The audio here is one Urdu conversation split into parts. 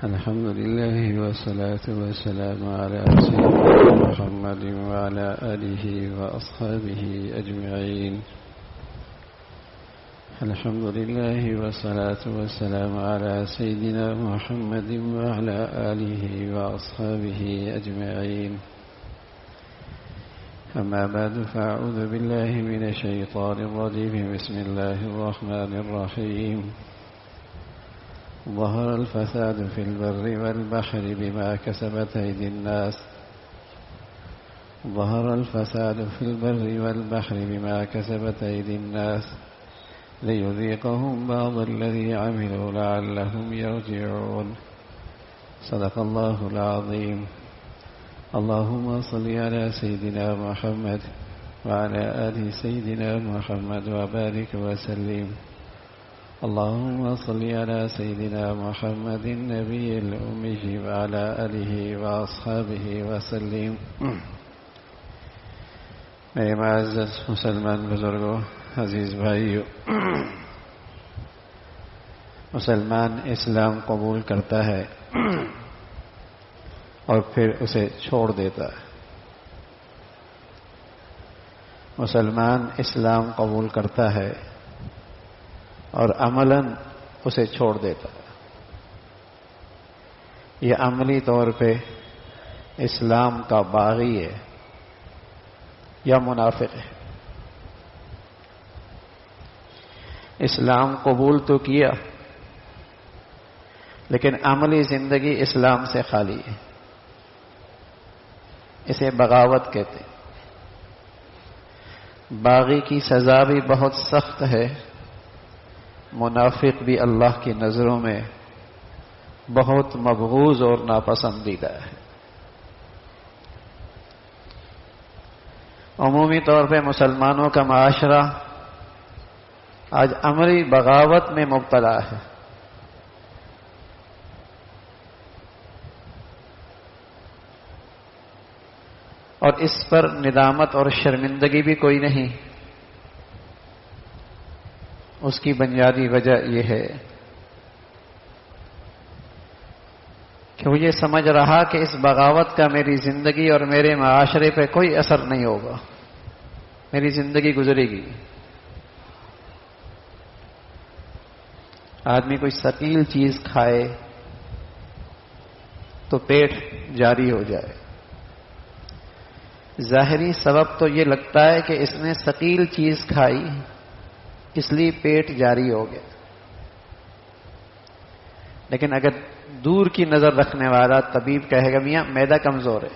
الحمد لله والصلاة والسلام على سيدنا محمد وعلى آله وأصحابه أجمعين. الحمد لله والصلاة والسلام على سيدنا محمد وعلى آله وأصحابه أجمعين. أما بعد فأعوذ بالله من الشيطان الرجيم. بسم الله الرحمن الرحيم. ظهر الفساد في البر والبحر بما كسبت أيدي الناس. ظهر الفساد في البر والبحر بما كسبت أيدي الناس ليذيقهم بعض الذي عملوا لعلهم يرجعون. صدق الله العظيم. اللهم صل على سيدنا محمد وعلى آل سيدنا محمد وبارك وسلم. اللهم صل على سيدنا محمد النبي الأمي وعلى آله وأصحابه وسلم. میرے معزز مسلمان بزرگوں، عزیز بھائیو، مسلمان اسلام قبول کرتا ہے اور پھر اسے چھوڑ دیتا ہے. مسلمان اسلام قبول کرتا ہے اور عملاً اسے چھوڑ دیتا ہے. یہ عملی طور پہ اسلام کا باغی ہے یا منافق ہے. اسلام قبول تو کیا لیکن عملی زندگی اسلام سے خالی ہے. اسے بغاوت کہتے ہیں. باغی کی سزا بھی بہت سخت ہے. منافق بھی اللہ کی نظروں میں بہت مبغوض اور ناپسندیدہ ہے. عمومی طور پہ مسلمانوں کا معاشرہ آج عملی بغاوت میں مبتلا ہے. اور اس پر ندامت اور شرمندگی بھی کوئی نہیں. اس کی بنیادی وجہ یہ ہے کہ وہ یہ سمجھ رہا کہ اس بغاوت کا میری زندگی اور میرے معاشرے پہ کوئی اثر نہیں ہوگا. میری زندگی گزرے گی. آدمی کوئی ثقیل چیز کھائے تو پیٹ جاری ہو جائے. ظاہری سبب تو یہ لگتا ہے کہ اس نے ثقیل چیز کھائی اس لیے پیٹ جاری ہو گیا. لیکن اگر دور کی نظر رکھنے والا طبیب کہے گا میاں معدہ کمزور ہے،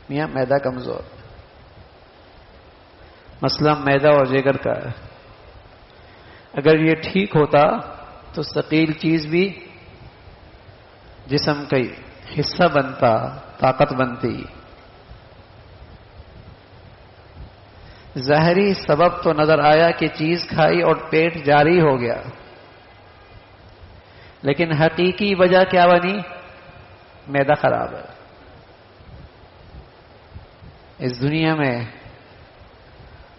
میاں معدہ کمزور ہے، مسئلہ معدہ اور جگر کا ہے. اگر یہ ٹھیک ہوتا تو ثقیل چیز بھی جسم کا حصہ بنتا، طاقت بنتی. ظاہری سبب تو نظر آیا کہ چیز کھائی اور پیٹ جاری ہو گیا، لیکن حقیقی وجہ کیا بنی؟ معدہ خراب ہے. اس دنیا میں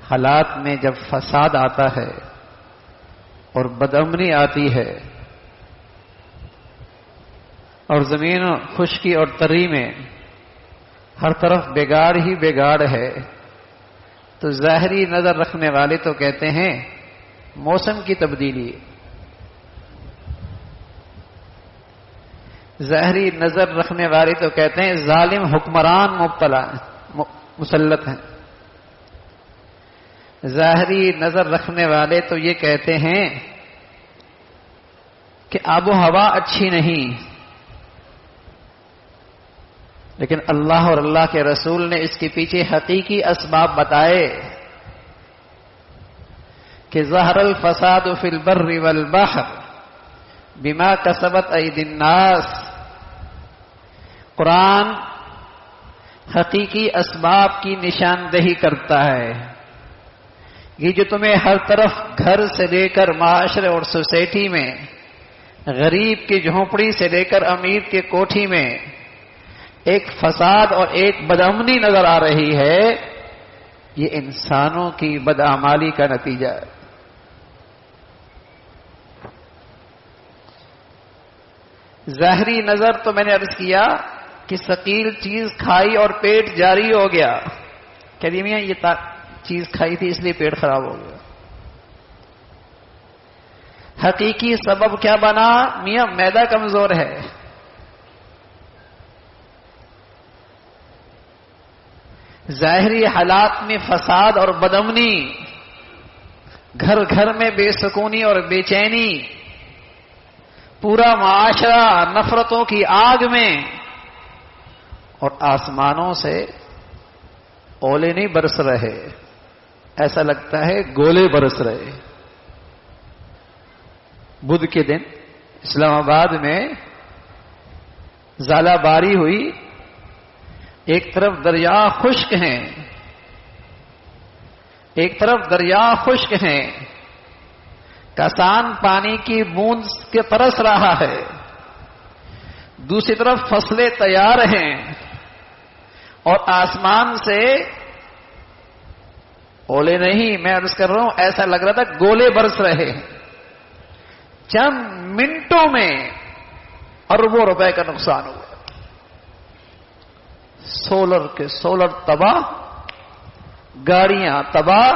حالات میں جب فساد آتا ہے اور بدامنی آتی ہے اور زمین خشکی اور تری میں ہر طرف بگاڑ ہی بگاڑ ہے، تو ظاہری نظر رکھنے والے تو کہتے ہیں موسم کی تبدیلی. ظاہری نظر رکھنے والے تو کہتے ہیں ظالم حکمران مبتلا مسلط ہیں. ظاہری نظر رکھنے والے تو یہ کہتے ہیں کہ آب و ہوا اچھی نہیں. لیکن اللہ اور اللہ کے رسول نے اس کے پیچھے حقیقی اسباب بتائے کہ ظہر الفساد فی البر والبحر بما کسبت ایدی الناس. قرآن حقیقی اسباب کی نشاندہی کرتا ہے. یہ جو تمہیں ہر طرف گھر سے لے کر معاشرے اور سوسائٹی میں، غریب کی جھونپڑی سے لے کر امیر کے کوٹھی میں ایک فساد اور ایک بدامنی نظر آ رہی ہے، یہ انسانوں کی بدعمالی کا نتیجہ ہے. ظاہری نظر تو میں نے عرض کیا کہ ثقیل چیز کھائی اور پیٹ جاری ہو گیا، کہہ دی میاں یہ چیز کھائی تھی اس لیے پیٹ خراب ہو گیا۔ حقیقی سبب کیا بنا؟ میاں معدہ کمزور ہے۔ ظاہری حالات میں فساد اور بدامنی، گھر گھر میں بے سکونی اور بے چینی، پورا معاشرہ نفرتوں کی آگ میں، اور آسمانوں سے اولے نہیں برس رہے، ایسا لگتا ہے گولے برس رہے۔ بدھ کے دن اسلام آباد میں ژالہ باری ہوئی، ایک طرف دریا خشک ہیں، ایک طرف دریا خشک ہیں، کسان پانی کی بوند کے ترس رہا ہے، دوسری طرف فصلیں تیار ہیں، اور آسمان سے اولے نہیں، میں عرض کر رہا ہوں ایسا لگ رہا تھا گولے برس رہے ہیں۔ چند منٹوں میں اربوں روپے کا نقصان ہوا، سولر تباہ، گاڑیاں تباہ،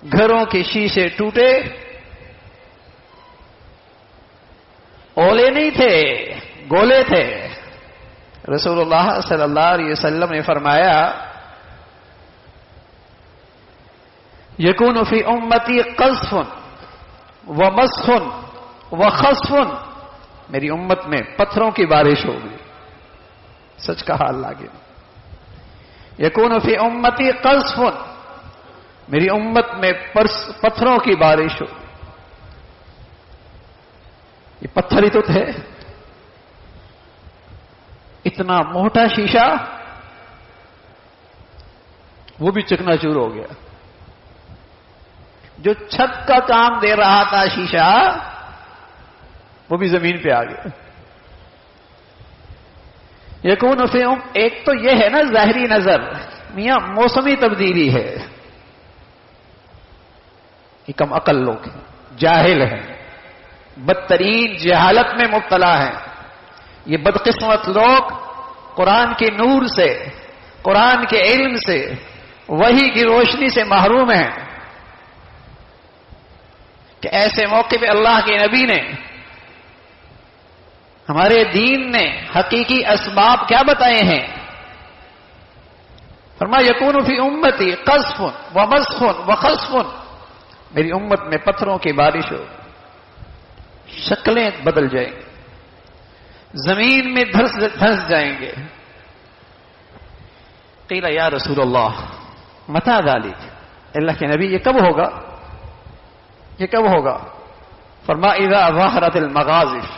گھروں کے شیشے ٹوٹے۔ اولے نہیں تھے، گولے تھے۔ رسول اللہ صلی اللہ علیہ وسلم نے فرمایا یکون فی امتی قذف ومسخ وخسف، میری امت میں پتھروں کی بارش ہوگی، سچ کہا اللہ کے۔ یکون فی امتی قذف، میری امت میں پتھروں کی بارش ہوگی۔ یہ پتھر ہی تو تھے، اتنا موٹا شیشہ وہ بھی چکنا چور ہو گیا۔ جو چھت کا کام دے رہا تھا شیشہ وہ بھی زمین پہ آ گیا۔ یکون فی ایک تو یہ ہے نا ظاہری نظر، میاں موسمی تبدیلی ہے۔ یہ کم عقل لوگ ہیں، جاہل ہیں، بدترین جہالت میں مبتلا ہیں۔ یہ بدقسمت لوگ قرآن کے نور سے، قرآن کے علم سے، وحی کی روشنی سے محروم ہیں کہ ایسے موقع پہ اللہ کے نبی نے، ہمارے دین نے حقیقی اسباب کیا بتائے ہیں؟ فرمایا یکون فی امتی قذف ومسخ وخسف، میری امت میں پتھروں کی بارش ہو، شکلیں بدل جائیں گی، زمین میں دھنس جائیں گے۔ قیل یا رسول اللہ متی ذلک، اللہ کے نبی یہ کب ہوگا؟ یہ کب ہوگا؟ فرمایا اذا ظہرت المغازف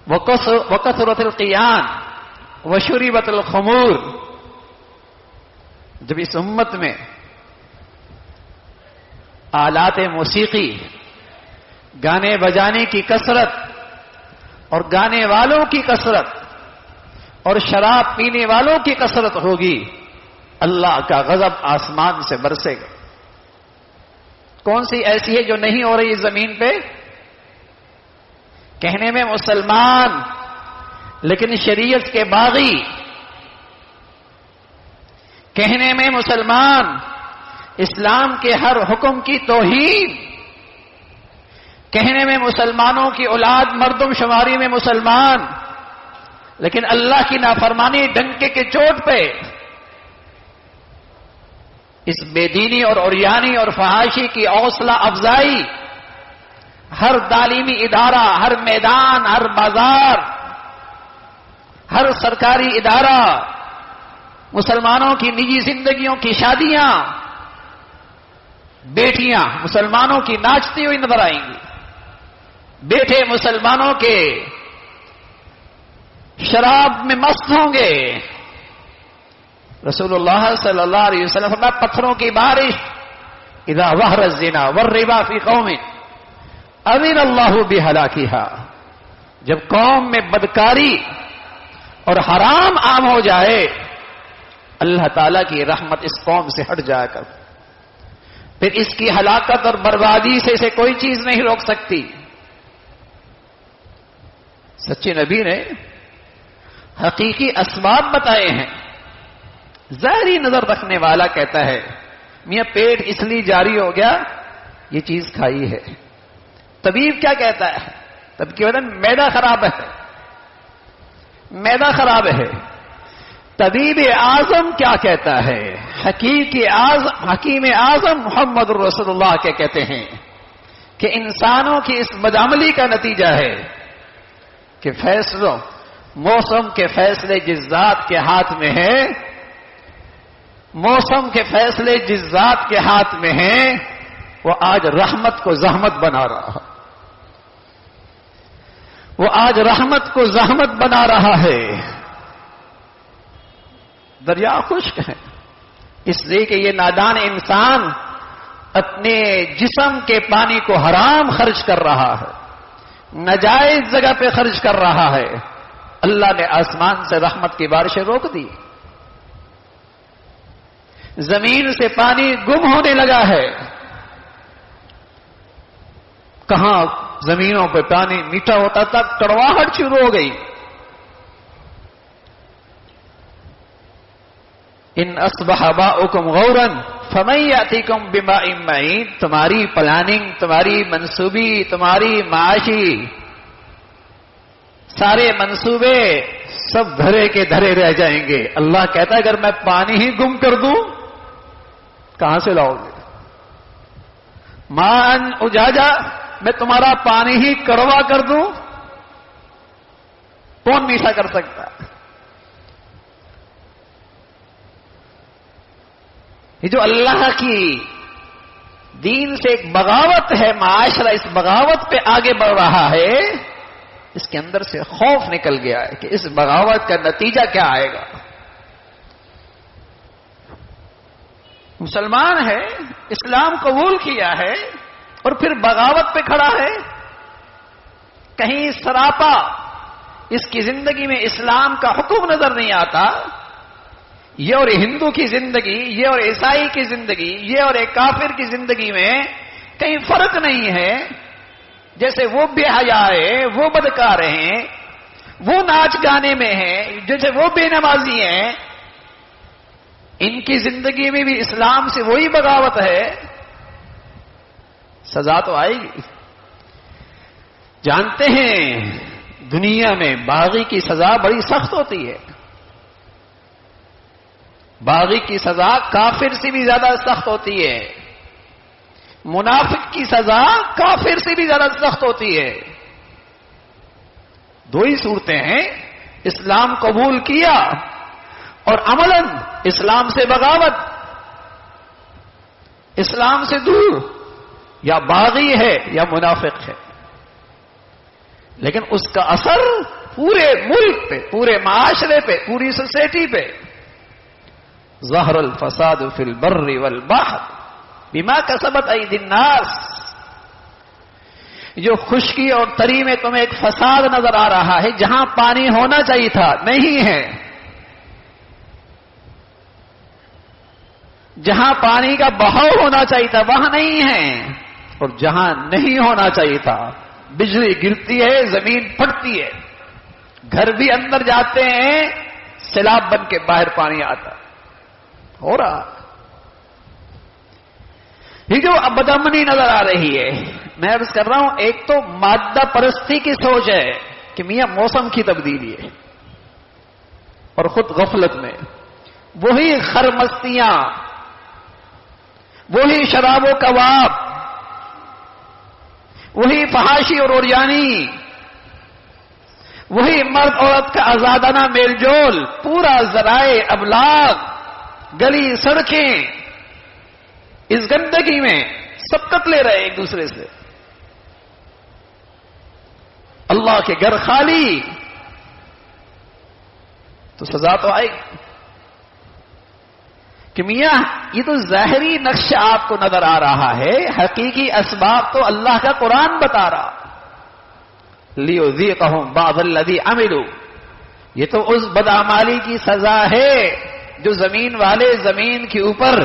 وکثرت القیان وشربت الخمور، جب اس امت میں آلات موسیقی، گانے بجانے کی کثرت اور گانے والوں کی کثرت اور شراب پینے والوں کی کثرت ہوگی، اللہ کا غضب آسمان سے برسے گا۔ کون سی ایسی ہے جو نہیں ہو رہی زمین پہ؟ کہنے میں مسلمان لیکن شریعت کے باغی، کہنے میں مسلمان اسلام کے ہر حکم کی توہین، کہنے میں مسلمانوں کی اولاد مردم شماری میں مسلمان، لیکن اللہ کی نافرمانی ڈنکے کے چوٹ پہ، اس بے دینی اور عریانی اور فحاشی کی حوصلہ افزائی ہر تعلیمی ادارہ، ہر میدان، ہر بازار، ہر سرکاری ادارہ، مسلمانوں کی نجی زندگیوں کی شادیاں، بیٹیاں مسلمانوں کی ناچتی ہوئی نظر آئیں گی، بیٹے مسلمانوں کے شراب میں مست ہوں گے۔ رسول اللہ صلی اللہ علیہ وسلم فرمایا پتھروں کی بارش اذا ظہر الزنا والربا فی قوم اذن اللہ بہلاکہا، جب قوم میں بدکاری اور حرام عام ہو جائے اللہ تعالیٰ کی رحمت اس قوم سے ہٹ جایا کر، پھر اس کی ہلاکت اور بربادی سے اسے کوئی چیز نہیں روک سکتی۔ سچے نبی نے حقیقی اسباب بتائے ہیں. ظاہری نظر رکھنے والا کہتا ہے میاں پیٹ اس لیے جاری ہو گیا یہ چیز کھائی ہے. طبیب کیا کہتا ہے؟ تب کی وجہ معدہ خراب ہے، معدہ خراب ہے. طبیب اعظم کیا کہتا ہے؟ حکیم اعظم محمد رسول اللہ کیا کہتے ہیں کہ انسانوں کی اس بدعملی کا نتیجہ ہے کہ موسم کے فیصلے جس ذات کے ہاتھ میں ہے، موسم کے فیصلے جس ذات کے ہاتھ میں ہیں وہ آج رحمت کو زحمت بنا رہا ہے، وہ آج رحمت کو زحمت بنا رہا ہے. دریا خشک ہے اس لیے کہ یہ نادان انسان اپنے جسم کے پانی کو حرام خرچ کر رہا ہے، ناجائز جگہ پہ خرچ کر رہا ہے. اللہ نے آسمان سے رحمت کی بارشیں روک دی، زمین سے پانی گم ہونے لگا ہے. کہاں زمینوں پہ پانی میٹھا ہوتا تھا، کڑواہٹ شروع ہو گئی. ان اصبح باؤکم غورا فمن یاتیکم بماء معین. تمہاری پلاننگ، تمہاری منصوبی، تمہاری معاشی سارے منصوبے سب دھرے کے دھرے رہ جائیں گے. اللہ کہتا ہے اگر میں پانی ہی گم کر دوں کہاں سے لاؤ گے؟ مان اجاجا، میں تمہارا پانی ہی کڑوا کر دوں کون میٹھا کر سکتا؟ یہ جو اللہ کی دین سے ایک بغاوت ہے، معاشرہ اس بغاوت پہ آگے بڑھ رہا ہے، اس کے اندر سے خوف نکل گیا ہے کہ اس بغاوت کا نتیجہ کیا آئے گا. مسلمان ہے، اسلام قبول کیا ہے اور پھر بغاوت پہ کھڑا ہے. کہیں سراپا اس کی زندگی میں اسلام کا حکم نظر نہیں آتا. یہ اور ہندو کی زندگی، یہ اور عیسائی کی زندگی، یہ اور ایک کافر کی زندگی میں کہیں فرق نہیں ہے. جیسے وہ بے حیا ہے، وہ بدکار ہیں، وہ ناچ گانے میں ہیں، جیسے وہ بے نمازی ہیں، ان کی زندگی میں بھی اسلام سے وہی بغاوت ہے. سزا تو آئے گی. جانتے ہیں دنیا میں باغی کی سزا بڑی سخت ہوتی ہے. باغی کی سزا کافر سے بھی زیادہ سخت ہوتی ہے. منافق کی سزا کافر سے بھی زیادہ سخت ہوتی ہے. دو ہی صورتیں ہیں، اسلام قبول کیا اور عملاً اسلام سے بغاوت، اسلام سے دور. یا باغی ہے یا منافق ہے، لیکن اس کا اثر پورے ملک پہ، پورے معاشرے پہ، پوری سوسائٹی پہ. ظہر الفساد فی البر والبحر بما کسبت ایدی الناس. جو خشکی اور تری میں تمہیں ایک فساد نظر آ رہا ہے، جہاں پانی ہونا چاہیے تھا نہیں ہے، جہاں پانی کا بہاؤ ہونا چاہیے تھا وہاں نہیں ہے، اور جہاں نہیں ہونا چاہیے تھا بجلی گرتی ہے، زمین پھٹتی ہے، گھر بھی اندر جاتے ہیں، سیلاب بن کے باہر پانی آتا ہو رہا. یہ جو بدامنی نظر آ رہی ہے، میں عرض کر رہا ہوں ایک تو مادہ پرستی کی سوچ ہے کہ میاں موسم کی تبدیلی ہے، اور خود غفلت میں وہی خرمستیاں، وہی شراب و کباب، وہی فحاشی اور اوریانی، وہی مرد عورت کا آزادانہ میل جول، پورا ذرائع ابلاغ، گلی سڑکیں، اس گندگی میں سبقت لے رہے ایک دوسرے سے. اللہ کے گھر خالی تو سزا تو آئے گی. کہ میاں یہ تو ظاہری نقشہ آپ کو نظر آ رہا ہے، حقیقی اسباب تو اللہ کا قرآن بتا رہا. لِيُذِيقَهُمْ بَعْضَ الَّذِي عَمِلُوا. یہ تو اس بدعمالی کی سزا ہے جو زمین والے زمین کے اوپر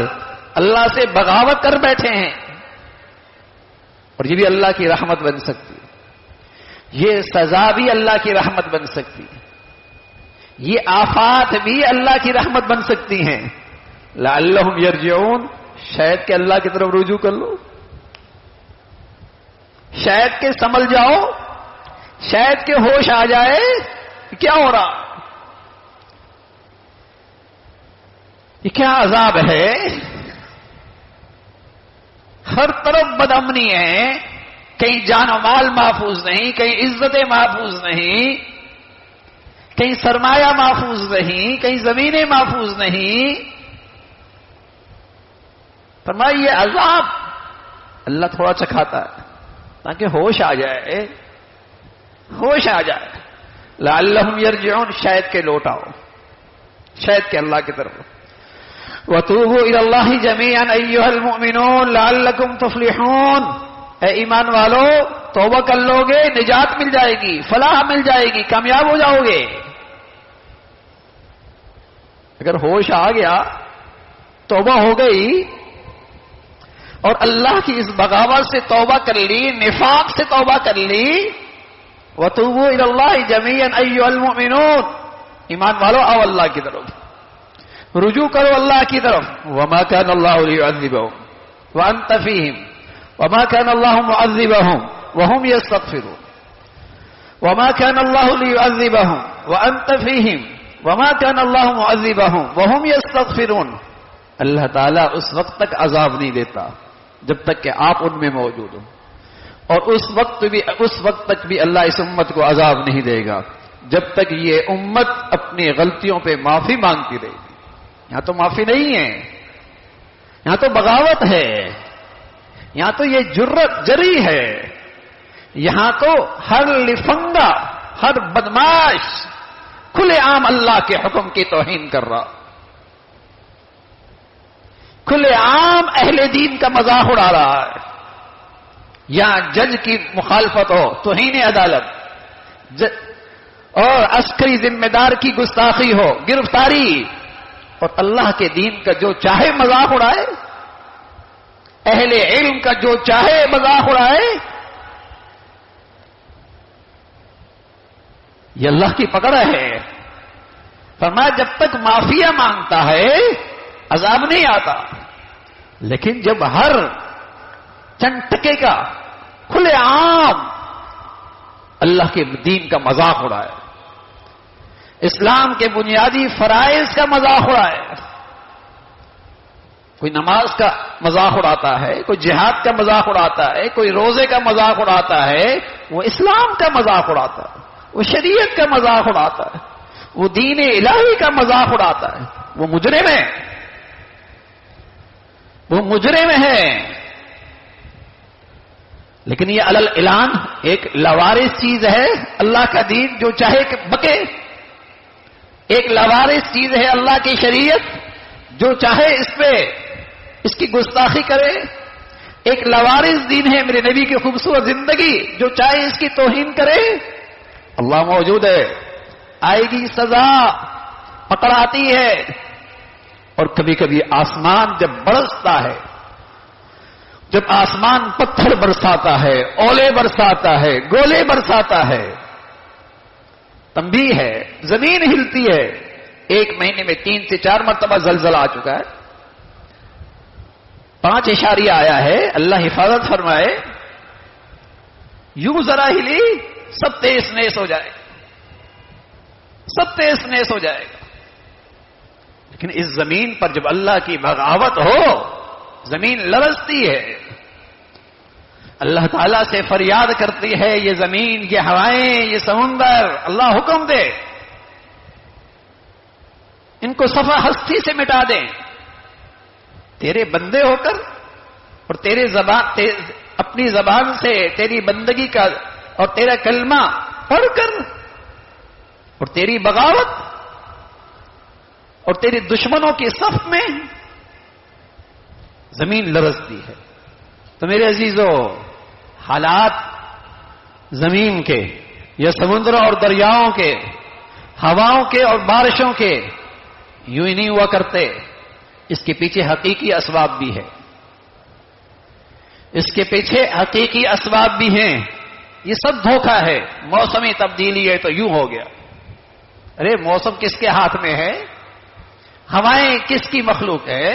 اللہ سے بغاوت کر بیٹھے ہیں، اور یہ بھی اللہ کی رحمت بن سکتی ہے. یہ سزا بھی اللہ کی رحمت بن سکتی ہے، یہ آفات بھی اللہ کی رحمت بن سکتی ہیں. لعلہم یرجعون، شاید کہ اللہ کی طرف رجوع کر لو، شاید کہ سنبھل جاؤ، شاید کہ ہوش آ جائے کیا ہو رہا، یہ کیا عذاب ہے. ہر طرف بدامنی ہے، کہیں جان و مال محفوظ نہیں، کہیں عزتیں محفوظ نہیں، کہیں سرمایہ محفوظ نہیں، کہیں زمینیں محفوظ نہیں. فرمایا یہ عذاب اللہ تھوڑا چکھاتا ہے تاکہ ہوش آ جائے، ہوش آ جائے. لعلہم یرجعون، شاید کہ لوٹ آؤ، شاید کہ اللہ کی طرف. وَتُوبُوا إِلَى اللَّهِ جَمِيعًا أَيُّهَا الْمُؤْمِنُونَ لَعَلَّكُمْ تُفْلِحُونَ. اے ایمان والو توبہ کر لو گے، نجات مل جائے گی، فلاح مل جائے گی، کامیاب ہو جاؤ گے. اگر ہوش آ گیا، توبہ ہو گئی اور اللہ کی اس بغاوت سے توبہ کر لی، نفاق سے توبہ کر لی. وَتُوبُوا إِلَى اللَّهِ جَمِيعًا أَيُّهَا الْمُؤْمِنُونَ، ایمان والو آؤ اللہ کی طرف، رجوع کرو اللہ کی طرف. وَمَا كَانَ اللَّهُ لِيُعَذِّبَهُمْ وَأَنْتَ فِيهِمْ وَمَا كَانَ اللَّهُ مُعَذِّبَهُمْ وَهُمْ يَسْتَغْفِرُونَ. وَمَا كَانَ اللَّهُ لِيُعَذِّبَهُمْ وَأَنْتَ فِيهِمْ وَمَا كَانَ اللَّهُ مُعَذِّبَهُمْ وَهُمْ يَسْتَغْفِرُونَ. اللہ تعالیٰ اس وقت تک عذاب نہیں دیتا جب تک کہ آپ ان میں موجود ہو، اور اس وقت تک بھی اللہ اس امت کو عذاب نہیں دے گا جب تک یہ امت اپنی غلطیوں پہ معافی مانگتی رہے گی. یہاں تو معافی نہیں ہے، یہاں تو بغاوت ہے، یہاں تو یہ جرت جری ہے، یہاں تو ہر لفنگا، ہر بدماش کھلے عام اللہ کے حکم کی توہین کر رہا، کھلے عام اہل دین کا مذاق اڑا رہا ہے. یہاں جج کی مخالفت ہو، توہین عدالت، اور عسکری ذمہ دار کی گستاخی ہو، گرفتاری، اور اللہ کے دین کا جو چاہے مذاق اڑائے، اہل علم کا جو چاہے مذاق اڑائے. یہ اللہ کی پکڑ ہے. فرمایا جب تک معافیا مانگتا ہے عذاب نہیں آتا، لیکن جب ہر چند ٹکے کا کھلے عام اللہ کے دین کا مذاق اڑائے، اسلام کے بنیادی فرائض کا مذاق اڑائے، کوئی نماز کا مذاق اڑاتا ہے، کوئی جہاد کا مذاق اڑاتا ہے، کوئی روزے کا مذاق اڑاتا ہے، وہ اسلام کا مذاق اڑاتا ہے، وہ شریعت کا مذاق اڑاتا ہے، وہ دین الہی کا مذاق اڑاتا ہے، وہ مجرم ہے، وہ مجرم ہے. لیکن یہ علل اعلان ایک لاوارث چیز ہے، اللہ کا دین جو چاہے کہ بکے. ایک لاوارث چیز ہے اللہ کی شریعت، جو چاہے اس پہ اس کی گستاخی کرے. ایک لاوارث دین ہے میرے نبی کی خوبصورت زندگی، جو چاہے اس کی توہین کرے. اللہ موجود ہے، آئے گی سزا، پکڑ آتی ہے. اور کبھی کبھی آسمان جب برستا ہے، جب آسمان پتھر برساتا ہے، اولے برساتا ہے، گولے برساتا ہے، تنبیہ ہے، زمین ہلتی ہے. ایک مہینے میں 3 سے 4 مرتبہ زلزلہ آ چکا ہے، 5 اشاریہ آیا ہے. اللہ حفاظت فرمائے، یوں ذرا ہلی سب تیز نیس ہو جائے گا، سب تیز نیس ہو جائے گا. لیکن اس زمین پر جب اللہ کی بغاوت ہو، زمین لرزتی ہے، اللہ تعالیٰ سے فریاد کرتی ہے یہ زمین، یہ ہوائیں، یہ سمندر، اللہ حکم دے ان کو صفحہ ہستی سے مٹا دیں. تیرے بندے ہو کر اور اپنی زبان سے تیری بندگی کا اور تیرا کلمہ پڑھ کر اور تیری بغاوت اور تیری دشمنوں کی صف میں زمین لرزتی ہے. تو میرے عزیزو، حالات زمین کے یا سمندروں اور دریاؤں کے، ہواؤں کے اور بارشوں کے یوں ہی نہیں ہوا کرتے. اس کے پیچھے حقیقی اسباب بھی ہے، اس کے پیچھے حقیقی اسباب بھی ہیں. یہ سب دھوکہ ہے، موسمی تبدیلی ہے تو یوں ہو گیا. ارے موسم کس کے ہاتھ میں ہے؟ ہوائیں کس کی مخلوق ہے؟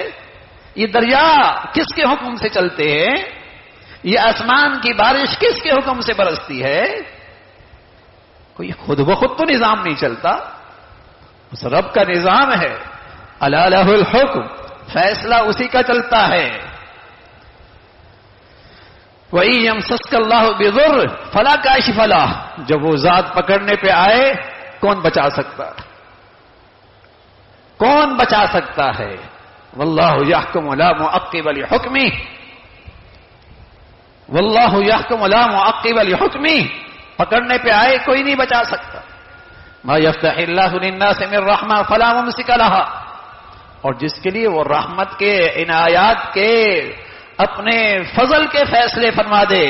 یہ دریا کس کے حکم سے چلتے ہیں؟ یہ آسمان کی بارش کس کے حکم سے برستی ہے؟ کوئی خود بخود تو نظام نہیں چلتا، اس رب کا نظام ہے. الا لہ الحکم، فیصلہ اسی کا چلتا ہے. وَإِن يَمْسَسْكَ اللَّهُ بِضُرٍّ فَلَا كَاشِفَ لَهُ، جب وہ ذات پکڑنے پہ آئے کون بچا سکتا ہے؟ کون بچا سکتا ہے؟ وَاللَّهُ يَحْكُمُ لَا مُعَقِّبَ لِحُكْمِهِ، وَاللَّهُ يَحْكُمُ لَا مُعَقِّبَ لِحُكْمِهِ، پکڑنے پہ آئے کوئی نہیں بچا سکتا. مَا يَفْتَحِ اللَّهُ لِلنَّاسِ مِن رَحْمَةٍ فَلَا مُمْسِكَ لَهَا، اور جس کے لیے وہ رحمت کے، عنایات کے، اپنے فضل کے فیصلے فرما دے،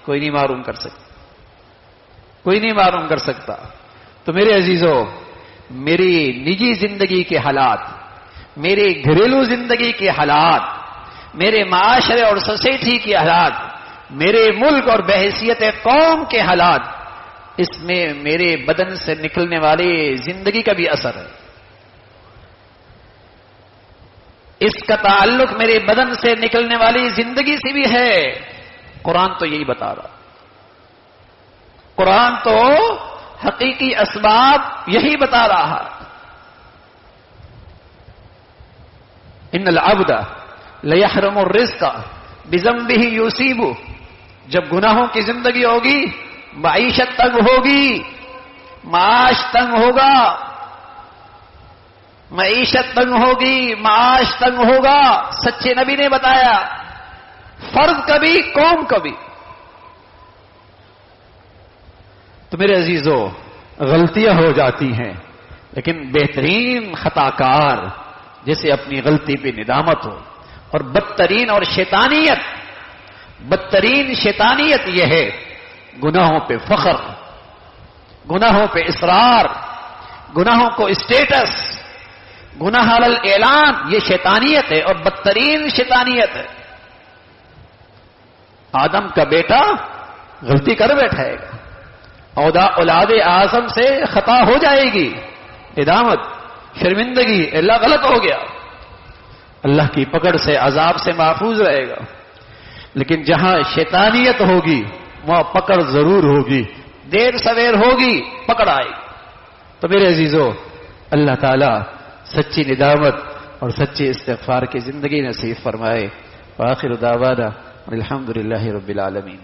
کوئی نہیں معروم کر سکتا، کوئی نہیں معروم کر سکتا. تو میرے عزیزو، میری نجی زندگی کے حالات، میری گھریلو زندگی کے حالات، میرے معاشرے اور سوسائٹی کے حالات، میرے ملک اور بحیثیت قوم کے حالات، اس میں میرے بدن سے نکلنے والی زندگی کا بھی اثر ہے. اس کا تعلق میرے بدن سے نکلنے والی زندگی سے بھی ہے. قرآن تو یہی بتا رہا، قرآن تو حقیقی اسباب یہی بتا رہا. ان العبد لیحرم الرزق بذنبہ یصیب، جب گناہوں کی زندگی ہوگی معیشت تنگ ہوگی، معاش تنگ ہوگا، معیشت تنگ ہوگی، معاش تنگ ہوگا. سچے نبی نے بتایا، فرد کبھی قوم کبھی. تو میرے عزیزو، غلطیاں ہو جاتی ہیں، لیکن بہترین خطا کار جیسے اپنی غلطی پہ ندامت ہو. اور بدترین اور شیطانیت، بدترین شیطانیت یہ ہے گناہوں پہ فخر، گناہوں پہ اصرار، گناہوں کو اسٹیٹس، گناہ علی الاعلان. یہ شیطانیت ہے اور بدترین شیطانیت ہے. آدم کا بیٹا غلطی کر بیٹھائے گا، اولاد اعظم سے خطا ہو جائے گی، ندامت، شرمندگی، اللہ غلط ہو گیا، اللہ کی پکڑ سے، عذاب سے محفوظ رہے گا. لیکن جہاں شیطانیت ہوگی وہاں پکڑ ضرور ہوگی، دیر سویر ہوگی، پکڑ آئے گی. تو میرے عزیزو، اللہ تعالی سچی ندامت اور سچی استغفار کی زندگی نصیب فرمائے. وآخر دعوانا الحمدللہ رب العالمین.